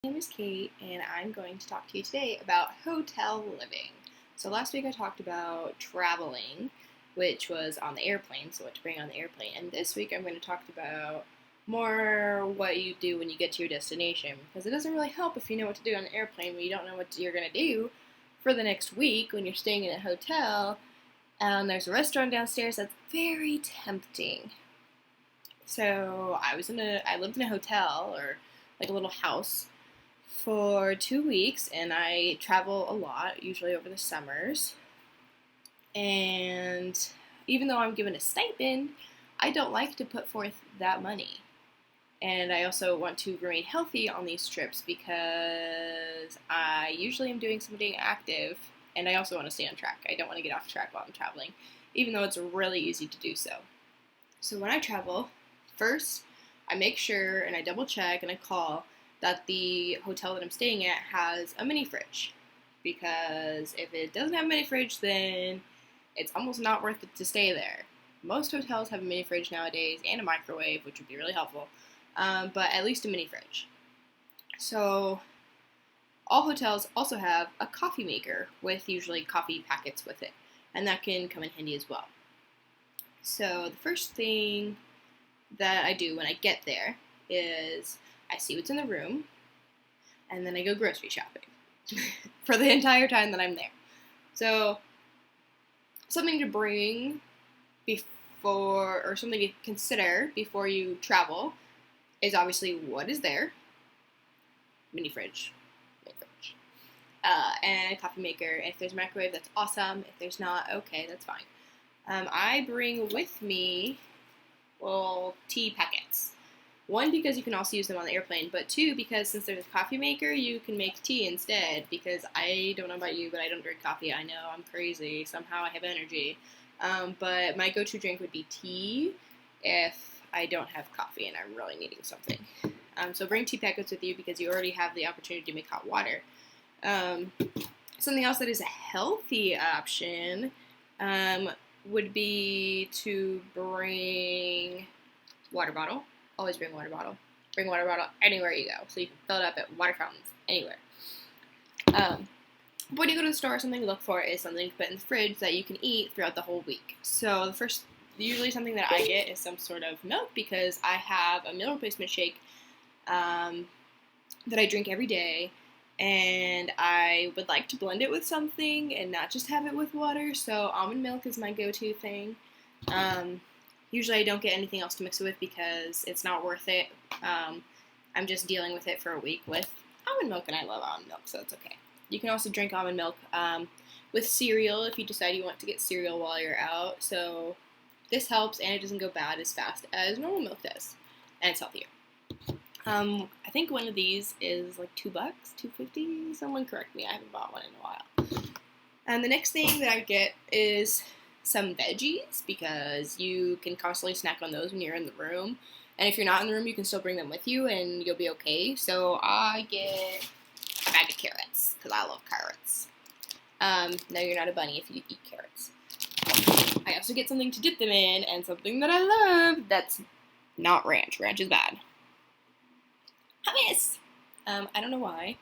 My name is Kate, and I'm going to talk to you today about hotel living. So last week I talked about traveling, which was on the airplane, so what to bring on the airplane. And this week I'm going to talk about more what you do when you get to your destination, because it doesn't really help if you know what to do on the airplane when you don't know what you're going to do for the next week when you're staying in a hotel and there's a restaurant downstairs that's very tempting. So I lived in a hotel, or like a little house, for 2 weeks, and I travel a lot, usually over the summers. And even though I'm given a stipend, I don't like to put forth that money. And I also want to remain healthy on these trips because I usually am doing something active, and I also want to stay on track. I don't want to get off track while I'm traveling, even though it's really easy to do so. So when I travel, first I make sure and I double check and I call that the hotel that I'm staying at has a mini fridge. Because if it doesn't have a mini fridge, then it's almost not worth it to stay there. Most hotels have a mini fridge nowadays and a microwave, which would be really helpful, but at least a mini fridge. So all hotels also have a coffee maker with usually coffee packets with it, and that can come in handy as well. So the first thing that I do when I get there is I see what's in the room, and then I go grocery shopping for the entire time that I'm there. So, something to bring before, or something to consider before you travel is obviously what is there. Mini fridge. And a coffee maker. If there's a microwave, that's awesome. If there's not, okay, that's fine. I bring with me, well, tea packets. One, because you can also use them on the airplane, but two, because since there's a coffee maker, you can make tea instead, because I don't know about you, but I don't drink coffee. I know, I'm crazy. Somehow I have energy. But my go-to drink would be tea if I don't have coffee and I'm really needing something. So bring tea packets with you because you already have the opportunity to make hot water. Something else that is a healthy option would be to bring water bottle. Always bring water bottle. Bring water bottle anywhere you go, so you can fill it up at water fountains anywhere. When you go to the store, something to look for is something to put in the fridge that you can eat throughout the whole week. So usually something that I get is some sort of milk because I have a meal replacement shake that I drink every day, and I would like to blend it with something and not just have it with water. So almond milk is my go-to thing. Usually I don't get anything else to mix it with because it's not worth it. I'm just dealing with it for a week with almond milk, and I love almond milk, so it's okay. You can also drink almond milk with cereal if you decide you want to get cereal while you're out. So this helps, and it doesn't go bad as fast as normal milk does, and it's healthier. I think one of these is like $2, $2.50. Someone correct me. I haven't bought one in a while. And the next thing that I get is some veggies, because you can constantly snack on those when you're in the room. And if you're not in the room, you can still bring them with you and you'll be okay. So I get a bag of carrots, because I love carrots. No, you're not a bunny if you eat carrots. I also get something to dip them in, and something that I love that's not ranch. Ranch is bad. Hummus! I don't know why.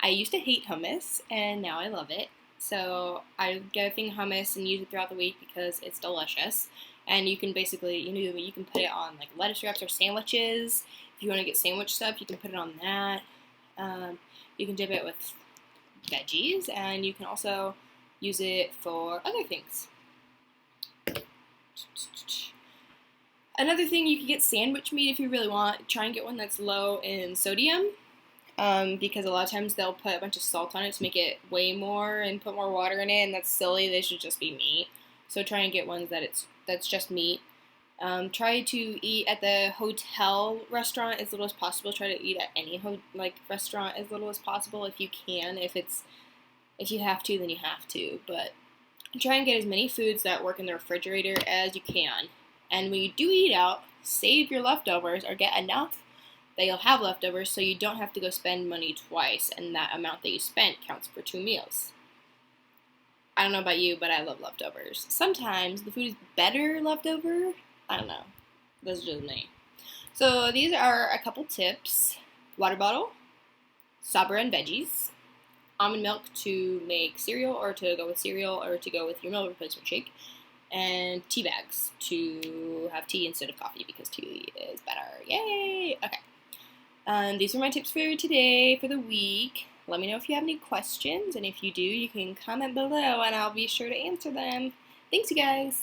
I used to hate hummus, and now I love it. So I get a thing of hummus and use it throughout the week because it's delicious. And you can basically, you can put it on like lettuce wraps or sandwiches. If you want to get sandwich stuff, you can put it on that. You can dip it with veggies, and you can also use it for other things. Another thing, you can get sandwich meat if you really want. Try and get one that's low in sodium. Because a lot of times they'll put a bunch of salt on it to make it way more and put more water in it, and that's silly. They should just be meat. So try and get ones that's just meat. Try to eat at the hotel restaurant as little as possible. Try to eat at any restaurant as little as possible if you can. If you have to, then you have to. But try and get as many foods that work in the refrigerator as you can. And when you do eat out, save your leftovers or get enough that you'll have leftovers, so you don't have to go spend money twice, and that amount that you spent counts for 2 meals. I don't know about you, but I love leftovers. Sometimes the food is better leftover. I don't know. That's just me. So these are a couple tips. Water bottle, Sabra and veggies, almond milk to make cereal or to go with cereal or to go with your meal replacement shake, and tea bags to have tea instead of coffee because tea is better. Yay! Okay. These are my tips for today for the week. Let me know if you have any questions, and if you do, you can comment below and I'll be sure to answer them. Thanks, you guys!